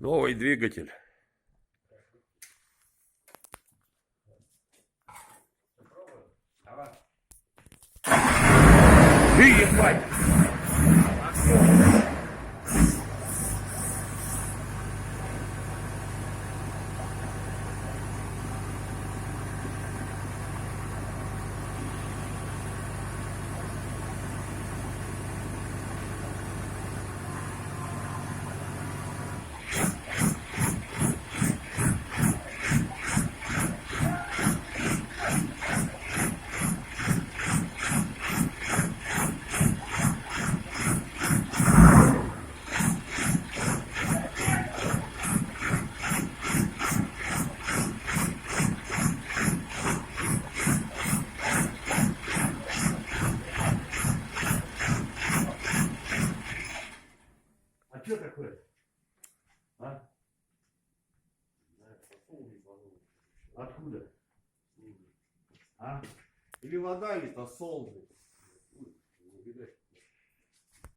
Новый двигатель. Ебать! А что такое? А? Откуда? А? Или вода, или тосол. Не видать.